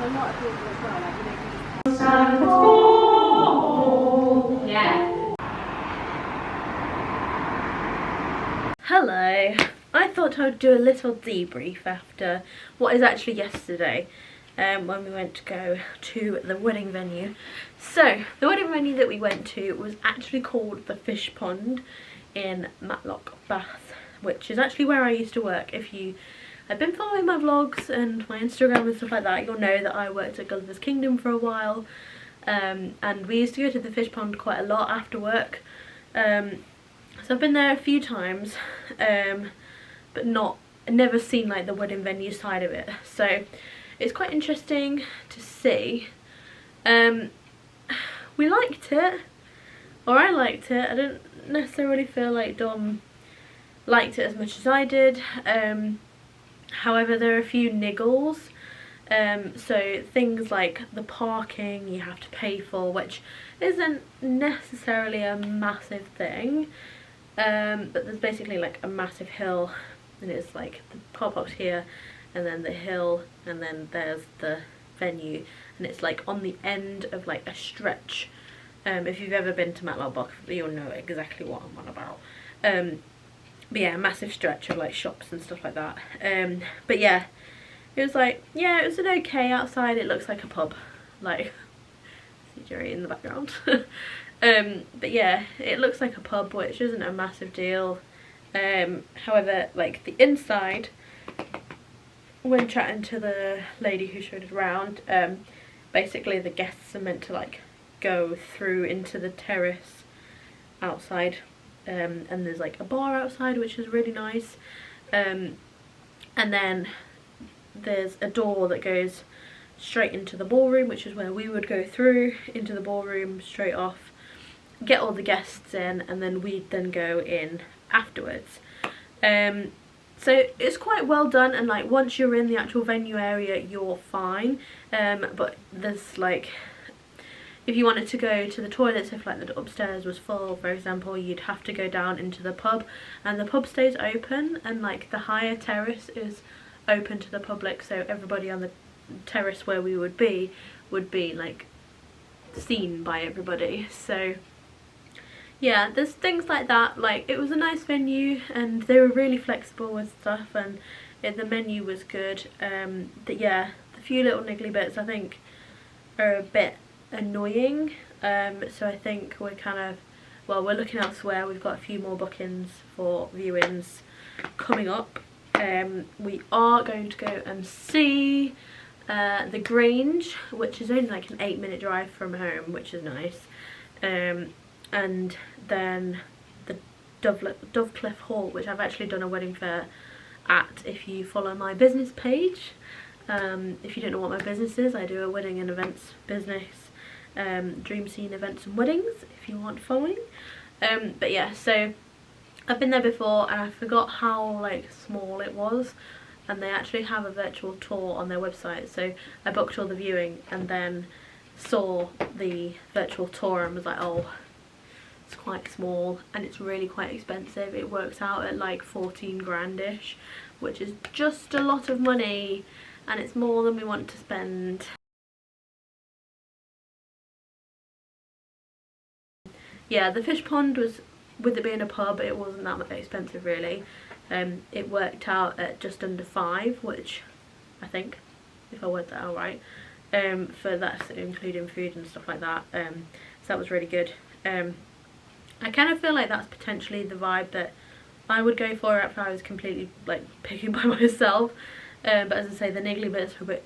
a lot of people as well, like, you know, Yeah. Hello. I thought I would do a little debrief after what is actually yesterday, when we went to go to the wedding venue. So the wedding venue that we went to was actually called the Fish Pond in Matlock, Bath, which is actually where I used to work. If you have been following my vlogs and my Instagram and stuff like that, you'll know that I worked at Gulliver's Kingdom for a while, and we used to go to the fish pond quite a lot after work. So I've been there a few times, but never seen like the wedding venue side of it, so it's quite interesting to see. We liked it, or I liked it. I don't necessarily feel like Dom liked it as much as I did. However, there are a few niggles. So things like the parking you have to pay for, which isn't necessarily a massive thing, but there's basically like a massive hill, and it's like the car park's here, and then the hill, and then there's the venue, and it's like on the end of like a stretch. If you've ever been to Matlock, you'll know exactly what I'm on about. But yeah, a massive stretch of like shops and stuff like that. But yeah, it was like, yeah, it was an okay outside. It looks like a pub, like see Jerry in the background. But yeah, it looks like a pub, which isn't a massive deal. However, like the inside, when chatting to the lady who showed it around, basically the guests are meant to like go through into the terrace outside, and there's like a bar outside, which is really nice, and then there's a door that goes straight into the ballroom, which is where we would go through into the ballroom straight off, get all the guests in, and then we'd then go in afterwards. So it's quite well done, and like once you're in the actual venue area you're fine, but there's like, if you wanted to go to the toilets, if like the upstairs was full for example, you'd have to go down into the pub, and the pub stays open, and like the higher terrace is open to the public, so everybody on the terrace where we would be like seen by everybody. So yeah, there's things like that. Like, it was a nice venue, and they were really flexible with stuff, and the menu was good. But yeah, the few little niggly bits I think are a bit annoying, so I think we're kind of, well, we're looking elsewhere. We've got a few more bookings for viewings coming up. We are going to go and see the Grange, which is only like an 8-minute drive from home, which is nice, and then the Dovecliff Hall, which I've actually done a wedding fair at. If you follow my business page, if you don't know what my business is, I do a wedding and events business, Dream Scene Events and Weddings, if you want following. But yeah, so I've been there before, and I forgot how like small it was, and they actually have a virtual tour on their website, so I booked all the viewing and then saw the virtual tour and was like, oh, it's quite small and it's really quite expensive. It works out at like 14 grand-ish, which is just a lot of money, and it's more than we want to spend. Yeah, the fish pond was, with it being a pub, it wasn't that much expensive really. It worked out at just under 5, which I think, if I worked that out right, for that's including food and stuff like that. So that was really good. I kind of feel like that's potentially the vibe that I would go for if I was completely like picking by myself. But as I say, the niggly bits are a bit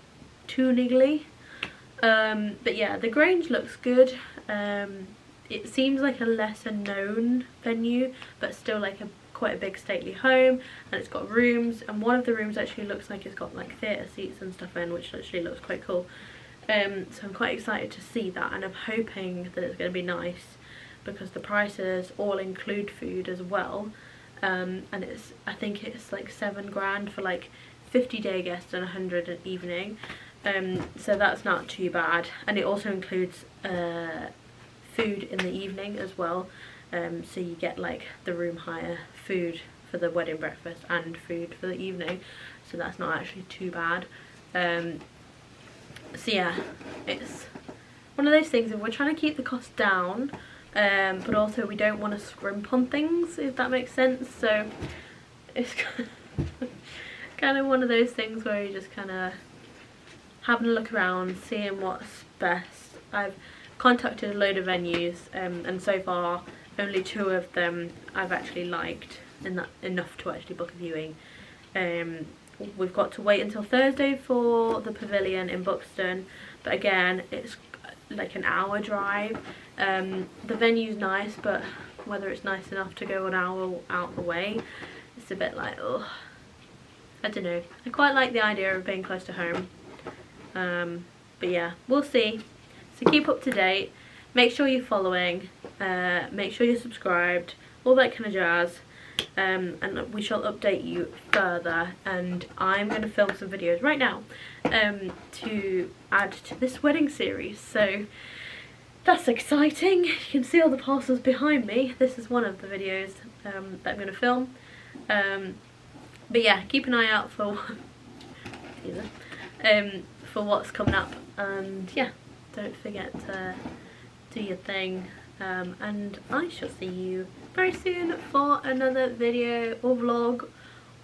too niggly. But yeah, the Grange looks good. It seems like a lesser known venue, but still like quite a big stately home, and it's got rooms, and one of the rooms actually looks like it's got like theatre seats and stuff in, which actually looks quite cool. So I'm quite excited to see that, and I'm hoping that it's going to be nice, because the prices all include food as well, and I think it's like 7 grand for like 50-day guests and 100 an evening, so that's not too bad, and it also includes food in the evening as well, so you get like the room hire, food for the wedding breakfast and food for the evening, so that's not actually too bad. So yeah, it's one of those things if we're trying to keep the cost down, but also we don't want to scrimp on things, if that makes sense. So it's kind of one of those things where you're just kind of having a look around, seeing what's best. I've contacted a load of venues, and so far only 2 of them I've actually liked enough to actually book a viewing. We've got to wait until Thursday for the Pavilion in Buxton, but again it's like an hour drive. The venue's nice, but whether it's nice enough to go an hour out the way, it's a bit like, oh, I don't know. I quite like the idea of being close to home, but yeah, we'll see. So keep up to date, make sure you're following, make sure you're subscribed, all that kind of jazz. And we shall update you further, and I'm going to film some videos right now to add to this wedding series, so that's exciting. You can see all the parcels behind me. This is one of the videos that I'm going to film, but yeah, keep an eye out for what's coming up, and yeah, don't forget to do your thing. And I shall see you very soon for another video or vlog or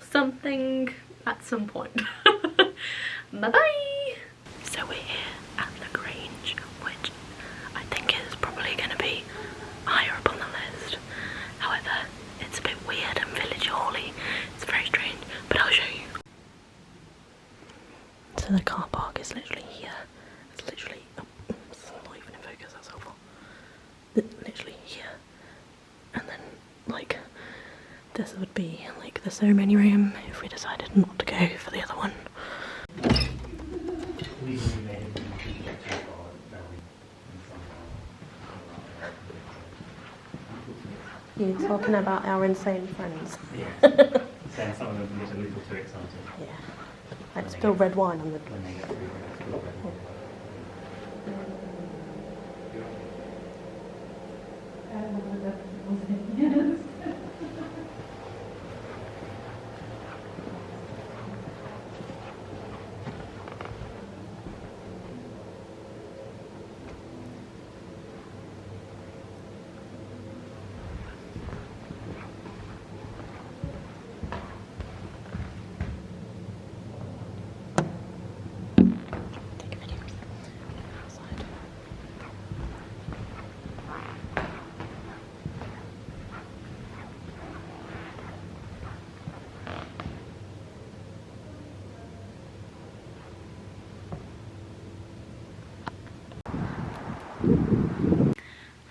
something at some point. Bye bye! So we're here at the Grange, which I think is probably going to be higher up on the list. However, it's a bit weird and village hall-y. It's very strange, but I'll show you. So the car park is literally here. It's literally, oh, it's not even in focus, that's helpful. Literally here, and then like this would be like the ceremony room if we decided not to go for the other one. You talking about our insane friends? Yeah. Saying some of them get a little too excited. Yeah. Like spill red wine on the When they get through, they spill red wine.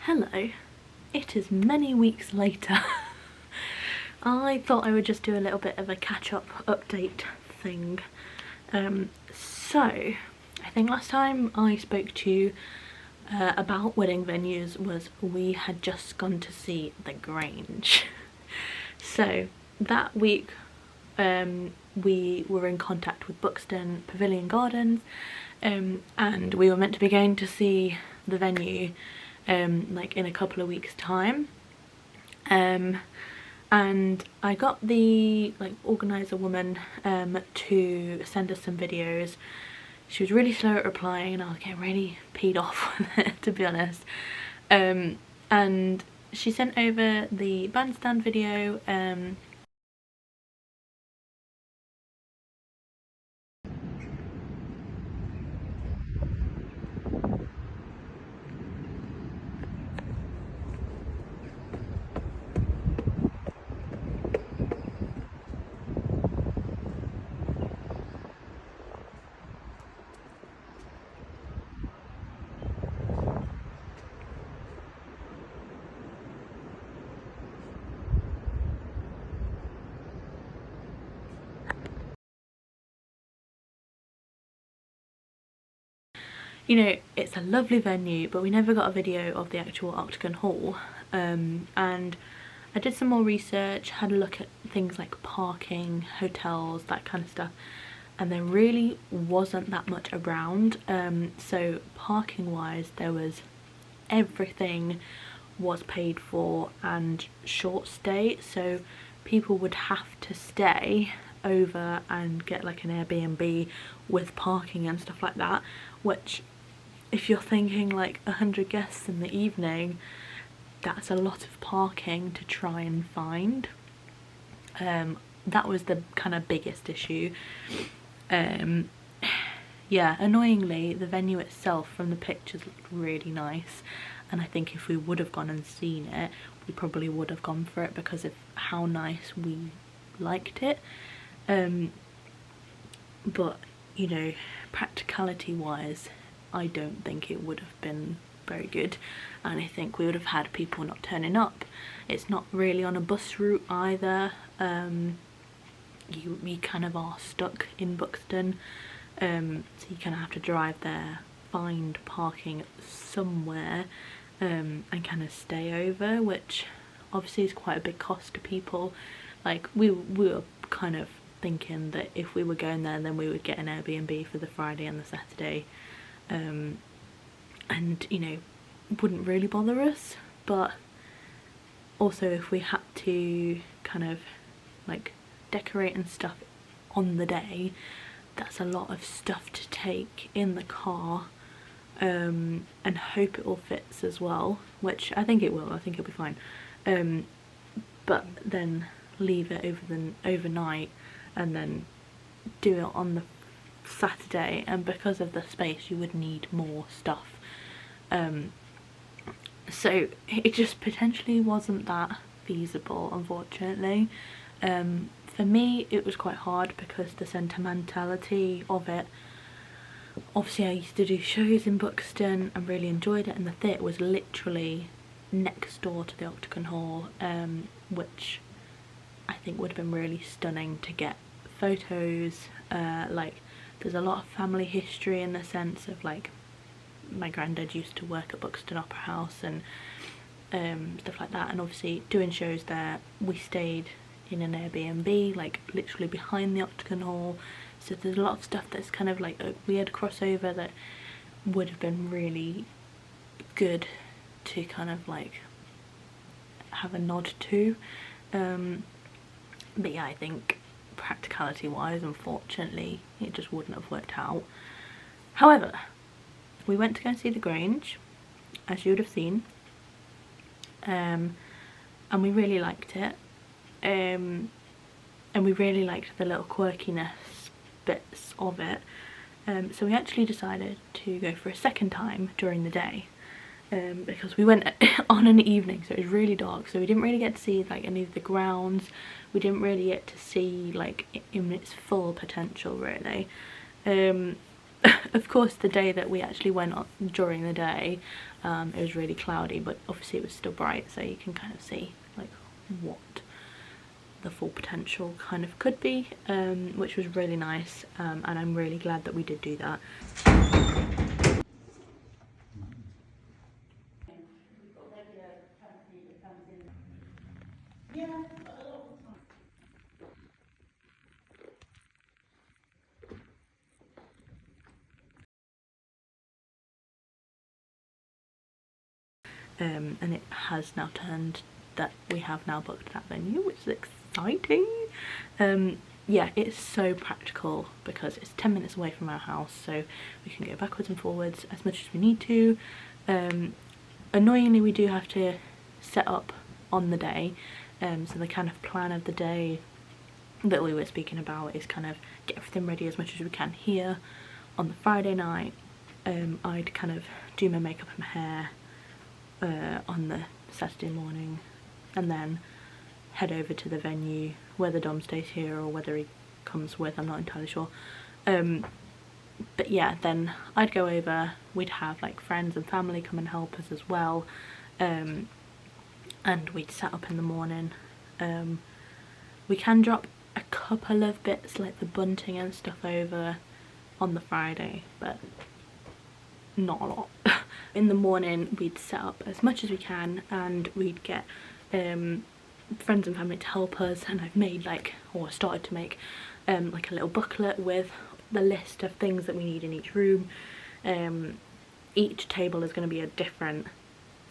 Hello, it is many weeks later. I thought I would just do a little bit of a catch-up update thing. So, I think last time I spoke to you about wedding venues was we had just gone to see the Grange. So that week we were in contact with Buxton Pavilion Gardens, and we were meant to be going to see the venue like in a couple of weeks time, and I got the organizer woman to send us some videos. She was really slow at replying and I was getting really peed off with it, to be honest, and she sent over the bandstand video. You know, it's a lovely venue, but we never got a video of the actual Octagon Hall, and I did some more research, had a look at things like parking, hotels, that kind of stuff, and there really wasn't that much around. So parking wise, there was everything was paid for and short stay, so people would have to stay over and get like an Airbnb with parking and stuff like that, which if you're thinking like 100 guests in the evening, that's a lot of parking to try and find. That was the kind of biggest issue. Yeah, annoyingly the venue itself from the pictures looked really nice, and I think if we would have gone and seen it, we probably would have gone for it because of how nice we liked it. But you know, practicality wise, I don't think it would have been very good, and I think we would have had people not turning up. It's not really on a bus route either. You kind of are stuck in Buxton, so you kind of have to drive there, find parking somewhere, and kind of stay over, which obviously is quite a big cost to people. Like we were kind of thinking that if we were going there, then we would get an Airbnb for the Friday and the Saturday, and you know, wouldn't really bother us. But also if we had to kind of like decorate and stuff on the day, that's a lot of stuff to take in the car, and hope it all fits as well, which I think it will. I think it'll be fine, but then leave it overnight and then do it on the Saturday, and because of the space you would need more stuff, so it just potentially wasn't that feasible, unfortunately. For me it was quite hard because the sentimentality of it. Obviously I used to do shows in Buxton and really enjoyed it, and the theatre was literally next door to the Octagon Hall, which I think would have been really stunning to get photos. Like there's a lot of family history in the sense of like my granddad used to work at Buxton Opera House and stuff like that, and obviously doing shows there we stayed in an Airbnb like literally behind the Octagon Hall, so there's a lot of stuff that's kind of like a weird crossover that would have been really good to kind of like have a nod to. But yeah, I think practicality wise, unfortunately it just wouldn't have worked out. However, we went to go and see the Grange, as you would have seen, and we really liked it, and we really liked the little quirkiness bits of it, so we actually decided to go for a second time during the day, because we went on an evening, so it was really dark, so we didn't really get to see like any of the grounds. We didn't really get to see like in its full potential really. Of course the day that we actually went on during the day, it was really cloudy, but obviously it was still bright, so you can kind of see like what the full potential kind of could be, which was really nice, and I'm really glad that we did do that. And it has now turned that we have now booked that venue, which is exciting. Yeah, it's so practical because it's 10 minutes away from our house, so we can go backwards and forwards as much as we need to. Annoyingly we do have to set up on the day, so the kind of plan of the day that we were speaking about is kind of get everything ready as much as we can here. On the Friday night, I'd kind of do my makeup and my hair on the Saturday morning, and then head over to the venue, whether Dom stays here or whether he comes with, I'm not entirely sure. But yeah, then I'd go over, we'd have like friends and family come and help us as well, and we'd set up in the morning. We can drop a couple of bits like the bunting and stuff over on the Friday, but not a lot. In the morning we'd set up as much as we can, and we'd get friends and family to help us, and I've made like, or started to make like a little booklet with the list of things that we need in each room. Each table is going to be a different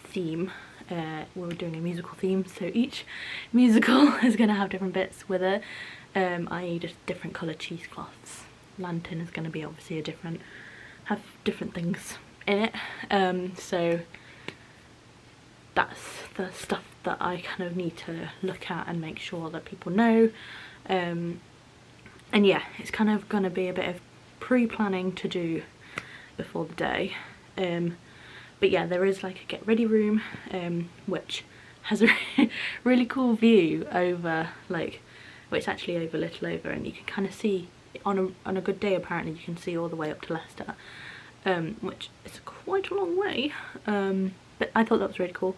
theme. We're doing a musical theme, so each musical is going to have different bits with it. i.e. just different coloured cheesecloths. Lantern is going to be obviously have different things in it, so that's the stuff that I kind of need to look at and make sure that people know. And yeah, it's kind of going to be a bit of pre-planning to do before the day. But yeah, there is like a get ready room, which has a really cool view over, like, well, it's actually over Little Over, and you can kind of see on a good day apparently you can see all the way up to Leicester, which is quite a long way, but I thought that was really cool.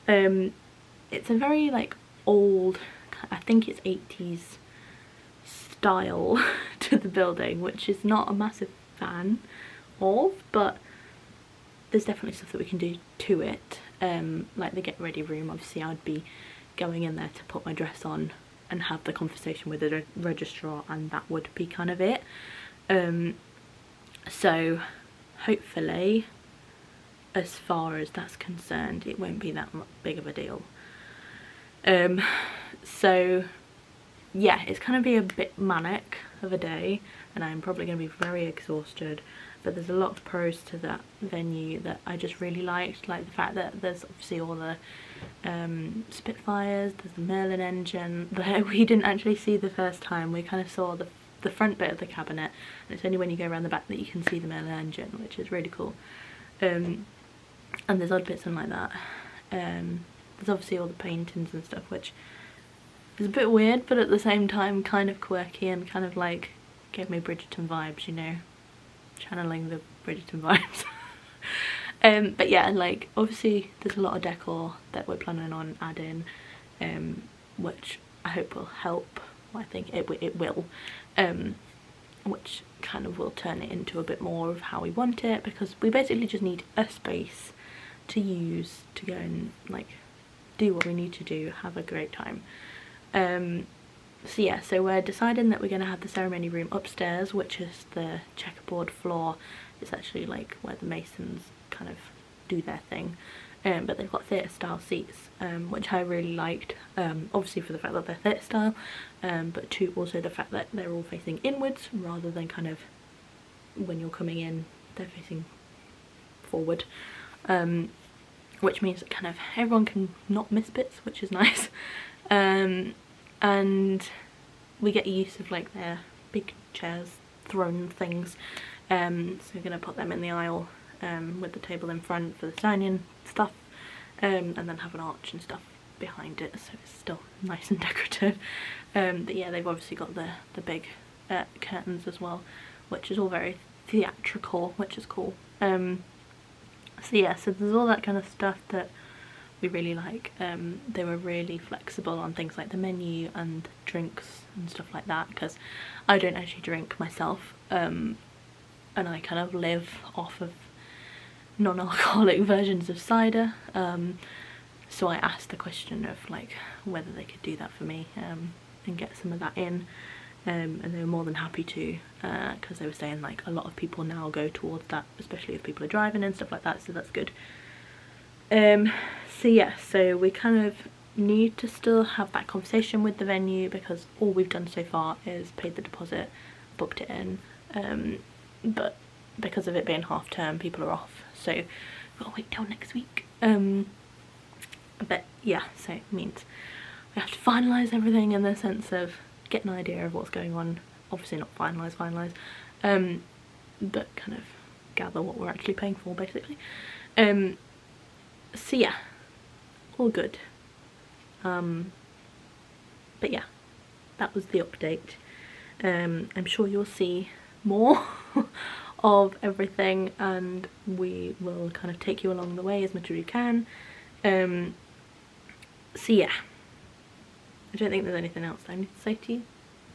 It's a very like old, I think it's 80s style to the building, which is not a massive fan of, but there's definitely stuff that we can do to it. Like the get ready room, obviously I'd be going in there to put my dress on and have the conversation with the registrar, and that would be kind of it. So hopefully, as far as that's concerned, it won't be that big of a deal. So yeah, it's going to be a bit manic of a day, and I'm probably going to be very exhausted, but there's a lot of pros to that venue that I just really liked, like the fact that there's obviously all the Spitfires, there's the Merlin engine that we didn't actually see the first time. We kind of saw the front bit of the cabinet, and it's only when you go around the back that you can see the Merlin engine, which is really cool. And there's odd bits and like that. There's obviously all the paintings and stuff, which is a bit weird, but at the same time kind of quirky and kind of like gave me Bridgerton vibes, you know, channeling the Bridgerton vibes. But yeah, and like obviously there's a lot of decor that we're planning on adding, which I hope will help. Well, I think it will, which kind of will turn it into a bit more of how we want it, because we basically just need a space to use to go and like do what we need to do, have a great time. So yeah, so we're deciding that we're going to have the ceremony room upstairs, which is the checkerboard floor. It's actually like where the masons kind of do their thing, but they've got theatre style seats, which I really liked, obviously for the fact that they're theatre style, but two, also the fact that they're all facing inwards rather than kind of when you're coming in they're facing forward, which means that kind of everyone can not miss bits, which is nice. And we get use of like their big chairs, throne things, so we're going to put them in the aisle, with the table in front for the dining stuff, and then have an arch and stuff behind it, so it's still nice and decorative. But yeah, they've obviously got the big curtains as well, which is all very theatrical, which is cool. So yeah, so there's all that kind of stuff that we really like. They were really flexible on things like the menu and drinks and stuff like that, because I don't actually drink myself, and I kind of live off of non-alcoholic versions of cider, so I asked the question of like whether they could do that for me, and get some of that in, and they were more than happy to, because they were saying like a lot of people now go towards that, especially if people are driving and stuff like that, so that's good. So yeah, so we kind of need to still have that conversation with the venue, because all we've done so far is paid the deposit, booked it in, but because of it being half term, people are off, so we've got to wait till next week. But yeah, so it means we have to finalise everything in the sense of get an idea of what's going on, obviously not finalise, but kind of gather what we're actually paying for, basically. So yeah, all good. But yeah, that was the update. I'm sure you'll see more of everything, and we will kind of take you along the way as much as we can. So yeah, I don't think there's anything else I need to say to you.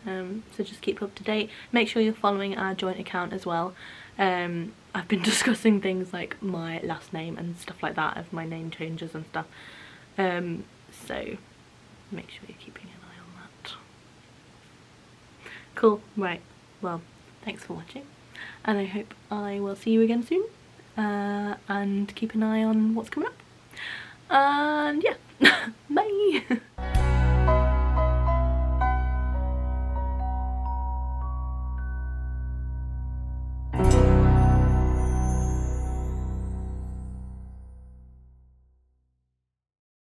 So just keep up to date. Make sure you're following our joint account as well. I've been discussing things like my last name and stuff like that, of my name changes and stuff. So make sure you're keeping an eye on that. Cool, right, well, thanks for watching, and I hope I will see you again soon, and keep an eye on what's coming up, and yeah, bye!